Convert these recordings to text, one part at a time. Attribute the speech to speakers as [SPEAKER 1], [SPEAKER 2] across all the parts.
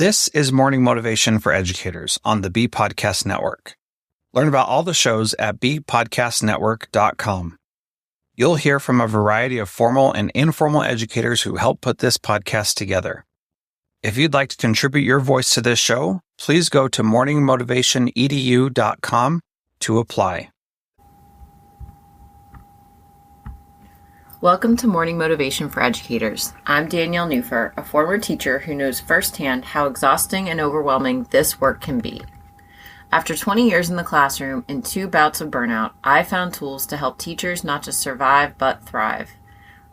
[SPEAKER 1] This is Morning Motivation for Educators on the Bee Podcast Network. Learn about all the shows at beepodcastnetwork.com. You'll hear from a variety of formal and informal educators who help put this podcast together. If you'd like to contribute your voice to this show, please go to morningmotivationedu.com to apply.
[SPEAKER 2] Welcome to Morning Motivation for Educators. I'm Danielle Nuhfer, a former teacher who knows firsthand how exhausting and overwhelming this work can be. After 20 years in the classroom and 2 bouts of burnout, I found tools to help teachers not just survive but thrive.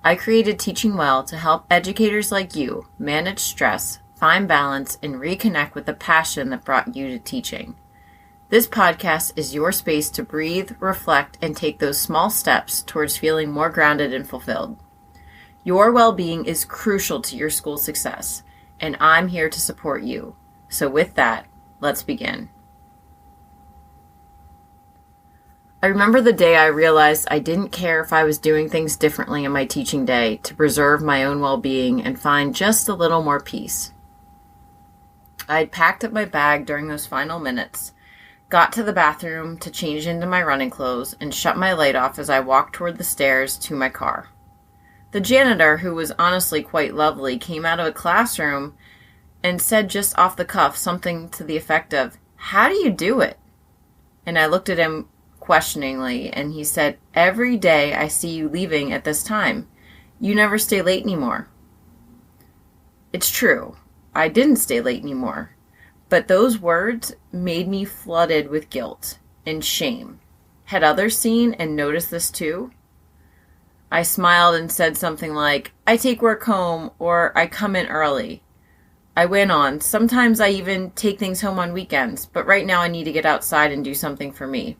[SPEAKER 2] I created Teaching Well to help educators like you manage stress, find balance, and reconnect with the passion that brought you to teaching. This podcast is your space to breathe, reflect, and take those small steps towards feeling more grounded and fulfilled. Your well-being is crucial to your school success, and I'm here to support you. So with that, let's begin. I remember the day I realized I didn't care if I was doing things differently in my teaching day to preserve my own well-being and find just a little more peace. I had packed up my bag during those final minutes, got to the bathroom to change into my running clothes, and shut my light off as I walked toward the stairs to my car. The janitor, who was honestly quite lovely, came out of a classroom and said just off the cuff something to the effect of, "How do you do it?" And I looked at him questioningly, and he said, "Every day I see you leaving at this time. You never stay late anymore." It's true. I didn't stay late anymore. But those words made me flooded with guilt and shame. Had others seen and noticed this too? I smiled and said something like, "I take work home," or "I come in early." I went on, "Sometimes I even take things home on weekends, but right now I need to get outside and do something for me."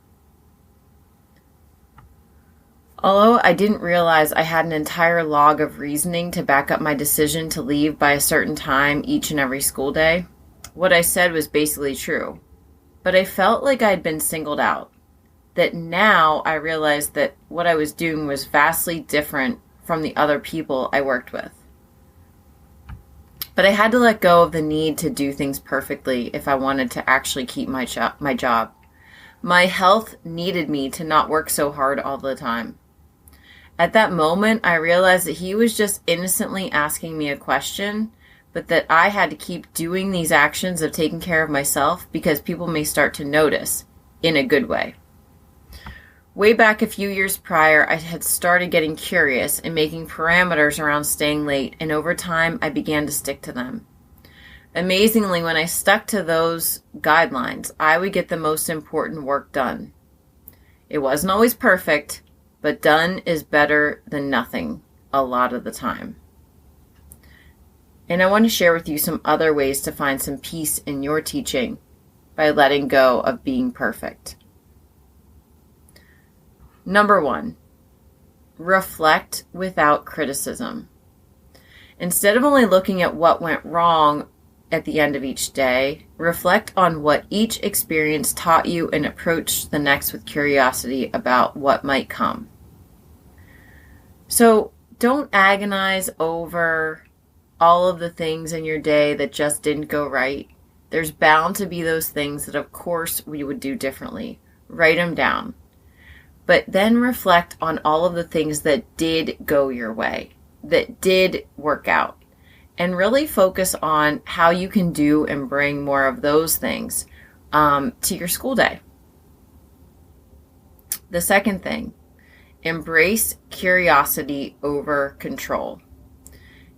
[SPEAKER 2] Although I didn't realize I had an entire log of reasoning to back up my decision to leave by a certain time each and every school day, what I said was basically true, but I felt like I'd been singled out, that now I realized that what I was doing was vastly different from the other people I worked with. But I had to let go of the need to do things perfectly if I wanted to actually keep my job. My health needed me to not work so hard all the time. At that moment, I realized that he was just innocently asking me a question, but that I had to keep doing these actions of taking care of myself because people may start to notice in a good way. Way back a few years prior, I had started getting curious and making parameters around staying late, and over time, I began to stick to them. Amazingly, when I stuck to those guidelines, I would get the most important work done. It wasn't always perfect, but done is better than nothing a lot of the time. And I want to share with you some other ways to find some peace in your teaching by letting go of being perfect. Number 1, reflect without criticism. Instead of only looking at what went wrong at the end of each day, reflect on what each experience taught you and approach the next with curiosity about what might come. So don't agonize over all of the things in your day that just didn't go right. There's bound to be those things that of course we would do differently. Write them down. But then reflect on all of the things that did go your way, that did work out, and really focus on how you can do and bring more of those things to your school day. The second thing, embrace curiosity over control.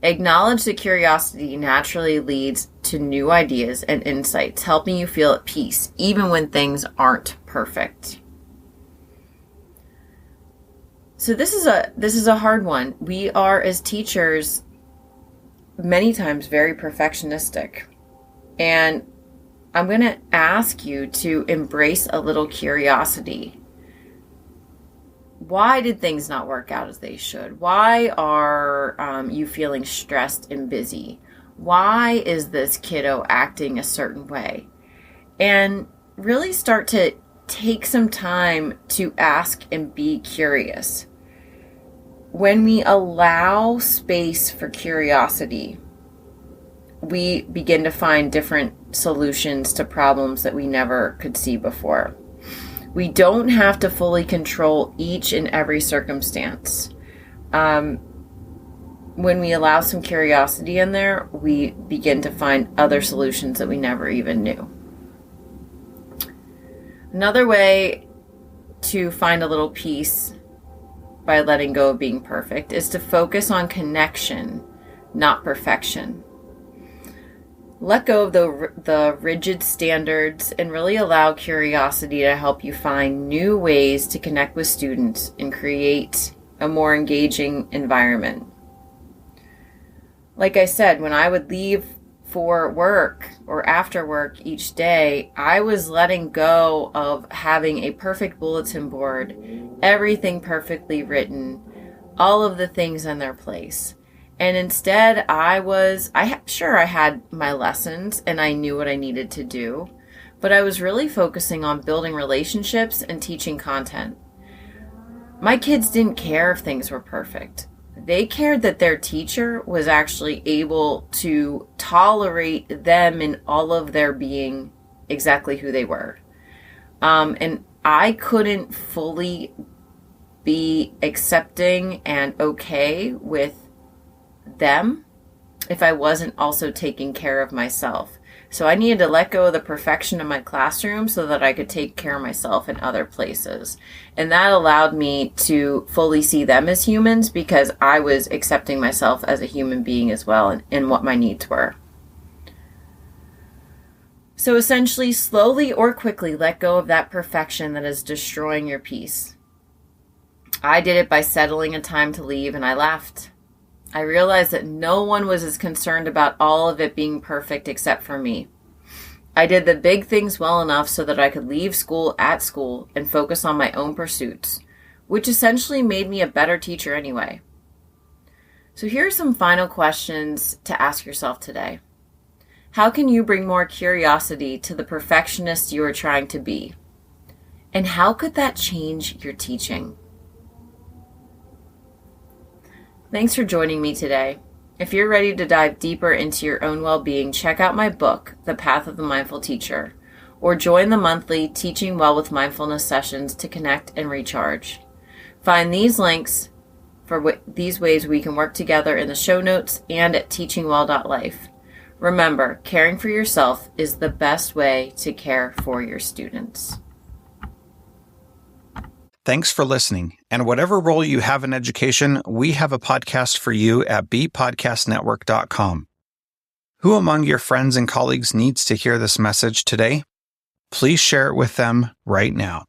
[SPEAKER 2] Acknowledge that curiosity naturally leads to new ideas and insights, helping you feel at peace, even when things aren't perfect. So this is a hard one. We are, as teachers, many times very perfectionistic. And I'm going to ask you to embrace a little curiosity. Why did things not work out as they should? Why are you feeling stressed and busy? Why is this kiddo acting a certain way? And really start to take some time to ask and be curious. When we allow space for curiosity, we begin to find different solutions to problems that we never could see before. We don't have to fully control each and every circumstance. When we allow some curiosity in there, we begin to find other solutions that we never even knew. Another way to find a little peace by letting go of being perfect is to focus on connection, not perfection. Let go of the rigid standards and really allow curiosity to help you find new ways to connect with students and create a more engaging environment. Like I said, when I would leave for work or after work each day, I was letting go of having a perfect bulletin board, everything perfectly written, all of the things in their place. And instead, I had my lessons and I knew what I needed to do, but I was really focusing on building relationships and teaching content. My kids didn't care if things were perfect. They cared that their teacher was actually able to tolerate them in all of their being exactly who they were. And I couldn't fully be accepting and okay with them if I wasn't also taking care of myself. So I needed to let go of the perfection in my classroom so that I could take care of myself in other places. And that allowed me to fully see them as humans because I was accepting myself as a human being as well and what my needs were. So essentially, slowly or quickly, let go of that perfection that is destroying your peace. I did it by settling a time to leave and I left. I realized that no one was as concerned about all of it being perfect except for me. I did the big things well enough so that I could leave school at school and focus on my own pursuits, which essentially made me a better teacher anyway. So here are some final questions to ask yourself today. How can you bring more curiosity to the perfectionist you are trying to be? And how could that change your teaching? Thanks for joining me today. If you're ready to dive deeper into your own well-being, check out my book, The Path of the Mindful Teacher, or join the monthly Teaching Well with Mindfulness sessions to connect and recharge. Find these links for these ways we can work together in the show notes and at teachingwell.life. Remember, caring for yourself is the best way to care for your students.
[SPEAKER 1] Thanks for listening. And whatever role you have in education, we have a podcast for you at bpodcastnetwork.com. Who among your friends and colleagues needs to hear this message today? Please share it with them right now.